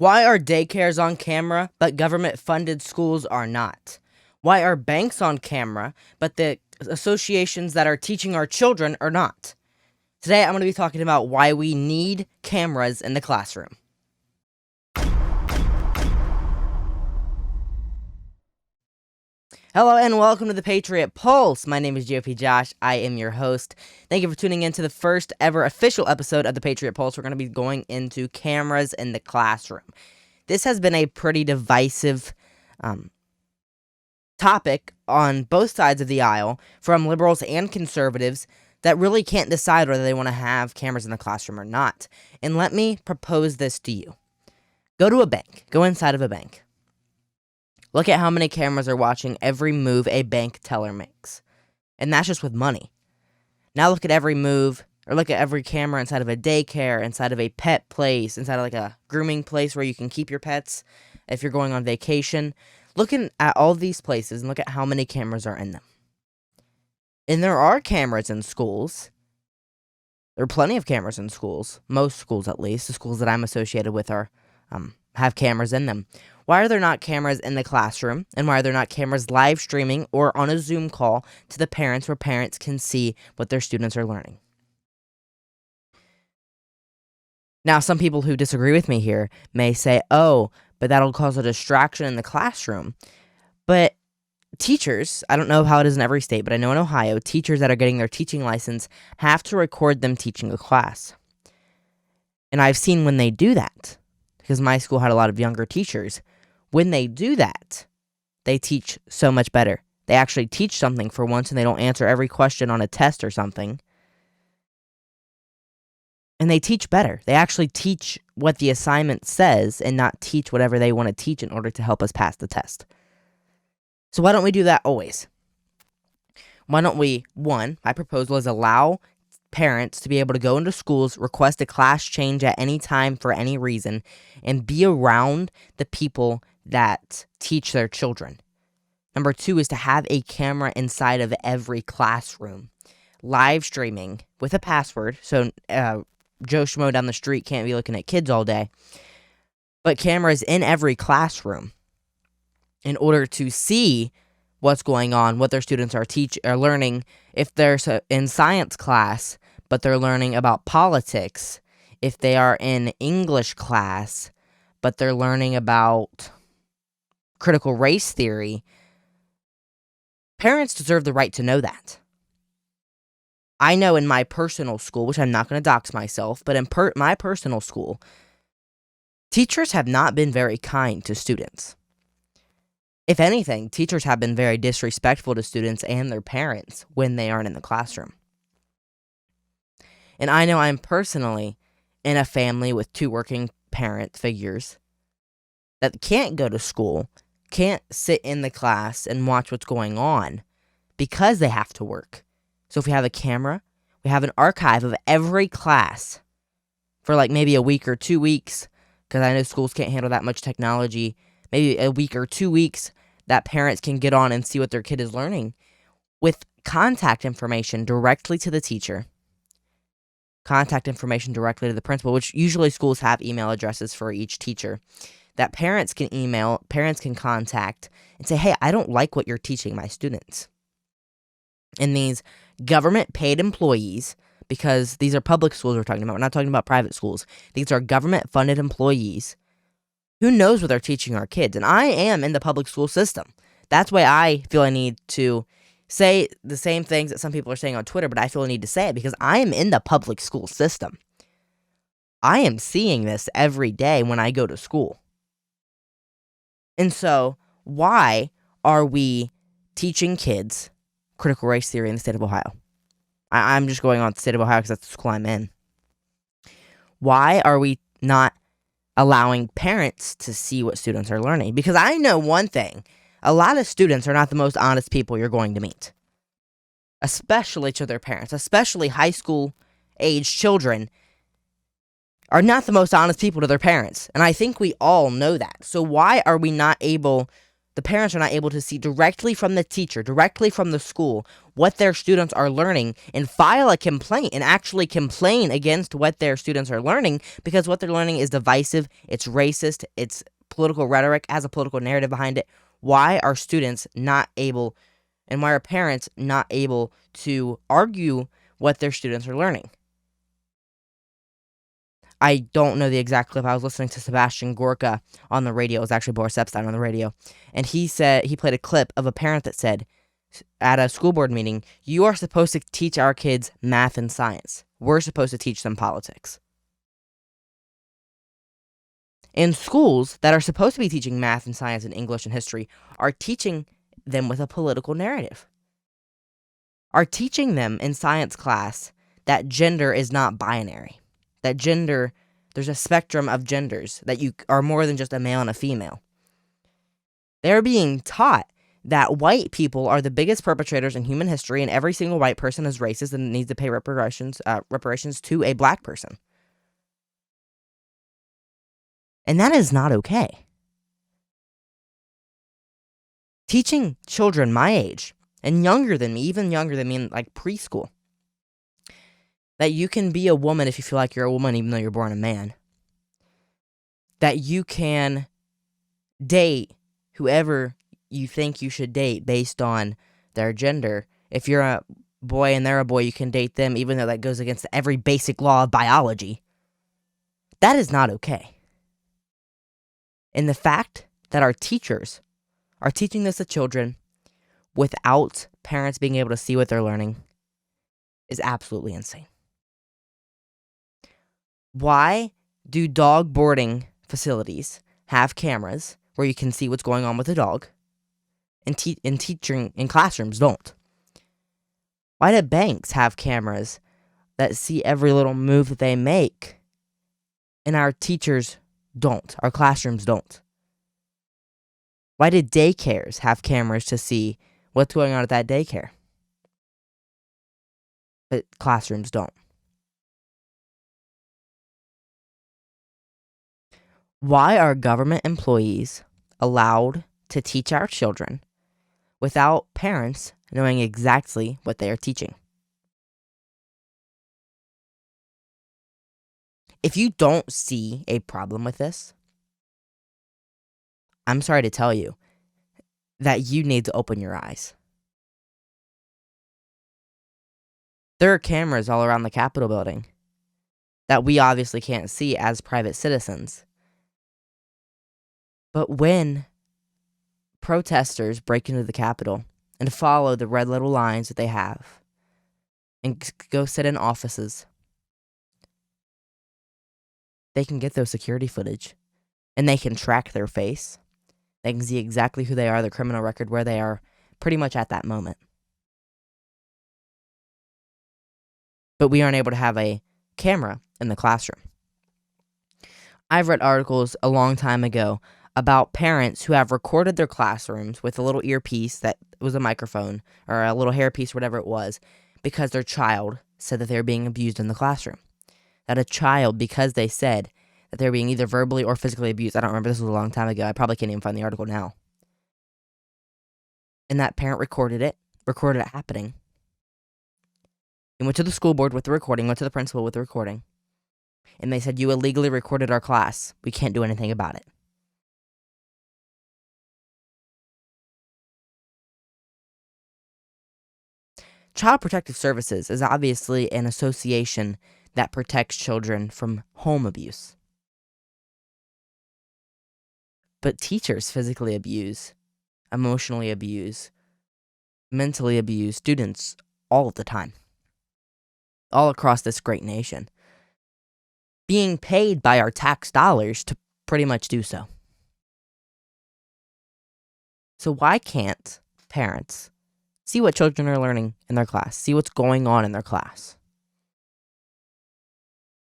Why are daycares on camera, but government-funded schools are not? Why are banks on camera, but the associations that are teaching our children are not? Today, I'm going to be talking about why we need cameras in the classroom. Hello and welcome to the Patriot Pulse. My name is GOP Josh. I am your host. Thank you for tuning in to the first ever official episode of the Patriot Pulse. We're going to be going into cameras in the classroom. This has been a pretty divisive topic on both sides of the aisle, from liberals and conservatives, that really can't decide whether they want to have cameras in the classroom or not. And let me propose this to you. Go to a bank. Go inside of a bank. Look at how many cameras are watching every move a bank teller makes. And that's just with money. Now look at every move, or look at every camera inside of a daycare, inside of a pet place, inside of like a grooming place where you can keep your pets if you're going on vacation. Looking at all these places and look at how many cameras are in them. And there are cameras in schools. There are plenty of cameras in schools. Most schools, at least. The schools that I'm associated with are have cameras in them. Why are there not cameras in the classroom? And why are there not cameras live streaming or on a Zoom call to the parents where parents can see what their students are learning? Now, some people who disagree with me here may say, oh, but that'll cause a distraction in the classroom. But teachers, I don't know how it is in every state, but I know in Ohio, teachers that are getting their teaching license have to record them teaching a class. And I've seen when they do that, because my school had a lot of younger teachers, when they do that, they teach so much better. They actually teach something for once, and they don't answer every question on a test or something. And they teach better. They actually teach what the assignment says and not teach whatever they want to teach in order to help us pass the test. So why don't we do that always? Why don't we, one, my proposal is allow parents to be able to go into schools, request a class change at any time for any reason, and be around the people that teach their children. Number two is to have a camera inside of every classroom, live streaming with a password, so Joe Schmo down the street can't be looking at kids all day, but cameras in every classroom in order to see what's going on, what their students are learning. If they're in science class, but they're learning about politics. If they are in English class, but they're learning about critical race theory, parents deserve the right to know that. I know in my personal school, which I'm not going to dox myself, but in my personal school, teachers have not been very kind to students. If anything, teachers have been very disrespectful to students and their parents when they aren't in the classroom. And I know I'm personally in a family with two working parent figures that can't go to school, can't sit in the class and watch what's going on because they have to work. So if we have a camera, we have an archive of every class for like maybe a week or 2 weeks, because I know schools can't handle that much technology, maybe a week or 2 weeks that parents can get on and see what their kid is learning with contact information directly to the teacher, contact information directly to the principal, which usually schools have email addresses for each teacher, that parents can email, parents can contact and say, hey, I don't like what you're teaching my students. And these government-paid employees, because these are public schools we're talking about, we're not talking about private schools. These are government-funded employees. Who knows what they're teaching our kids? And I am in the public school system. That's why I feel I need to say the same things that some people are saying on Twitter, but I feel I need to say it because I am in the public school system. I am seeing this every day when I go to school. And so, why are we teaching kids critical race theory in the state of Ohio? I'm just going on the state of Ohio because that's the school I'm in. Why are we not allowing parents to see what students are learning? Because I know one thing. A lot of students are not the most honest people you're going to meet. Especially to their parents. Especially high school age children are not the most honest people to their parents. And I think we all know that. So why are we not able The parents are not able to see directly from the teacher, directly from the school, what their students are learning and file a complaint and actually complain against what their students are learning, because what they're learning is divisive, it's racist, it's political rhetoric, has a political narrative behind it. Why are students not able, and why are parents not able to argue what their students are learning? I don't know the exact clip. I was listening to Sebastian Gorka on the radio. It was actually Boris Epstein on the radio. And he played a clip of a parent that said at a school board meeting, "You are supposed to teach our kids math and science. We're supposed to teach them politics." And schools that are supposed to be teaching math and science and English and history are teaching them with a political narrative. Are teaching them in science class that gender is not binary. That gender, there's a spectrum of genders, that you are more than just a male and a female. They're being taught that white people are the biggest perpetrators in human history, and every single white person is racist and needs to pay reparations to a black person. And that is not okay. Teaching children my age, and younger than me, even younger than me in like preschool, that you can be a woman if you feel like you're a woman even though you're born a man. That you can date whoever you think you should date based on their gender. If you're a boy and they're a boy, you can date them even though that goes against every basic law of biology. That is not okay. And the fact that our teachers are teaching this to children without parents being able to see what they're learning is absolutely insane. Why do dog boarding facilities have cameras where you can see what's going on with the dog, and teaching in classrooms don't? Why do banks have cameras that see every little move that they make, and our teachers don't, our classrooms don't? Why did daycares have cameras to see what's going on at that daycare, but classrooms don't? Why are government employees allowed to teach our children without parents knowing exactly what they are teaching? If you don't see a problem with this, I'm sorry to tell you that you need to open your eyes. There are cameras all around the Capitol building that we obviously can't see as private citizens. But when protesters break into the Capitol and follow the red little lines that they have and go sit in offices, they can get those security footage and they can track their face. They can see exactly who they are, their criminal record, where they are pretty much at that moment. But we aren't able to have a camera in the classroom. I've read articles a long time ago about parents who have recorded their classrooms with a little earpiece that was a microphone or a little hairpiece, whatever it was, because their child said that they were being abused in the classroom. That a child, because they said that they were being either verbally or physically abused, I don't remember, this was a long time ago, I probably can't even find the article now. And that parent recorded it happening. And went to the school board with the recording, went to the principal with the recording. And they said, "You illegally recorded our class. We can't do anything about it." Child Protective Services is obviously an association that protects children from home abuse. But teachers physically abuse, emotionally abuse, mentally abuse students all of the time. All across this great nation. Being paid by our tax dollars to pretty much do so. So why can't parents see what children are learning in their class, see what's going on in their class?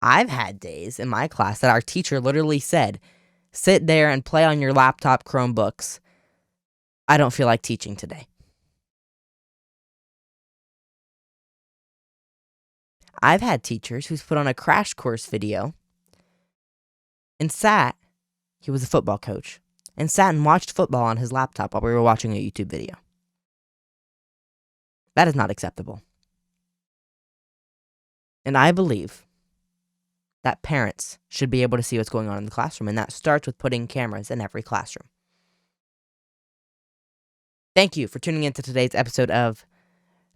I've had days in my class that our teacher literally said, "Sit there and play on your laptop Chromebooks. I don't feel like teaching today." I've had teachers who's put on a crash course video and he was a football coach, and sat and watched football on his laptop while we were watching a YouTube video. That is not acceptable. And I believe that parents should be able to see what's going on in the classroom, and that starts with putting cameras in every classroom. Thank you for tuning into today's episode of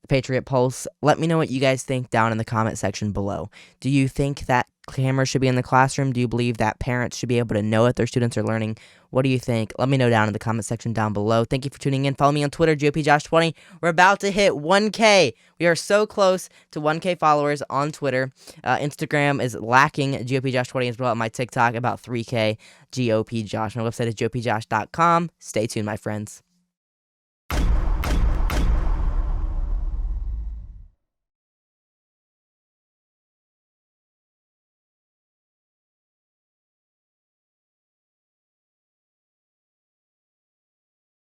the Patriot Pulse. Let me know what you guys think down in the comment section below. Do you think that cameras should be in the classroom? Do you believe that parents should be able to know if their students are learning? What do you think? Let me know down in the comment section down below. Thank you for tuning in. Follow me on Twitter, GOPJosh20. We're about to hit 1K. We are so close to 1K followers on Twitter. Instagram is lacking GOPJosh20 as well. My TikTok, about 3K GOPJosh. My website is GOPJosh.com. Stay tuned, my friends.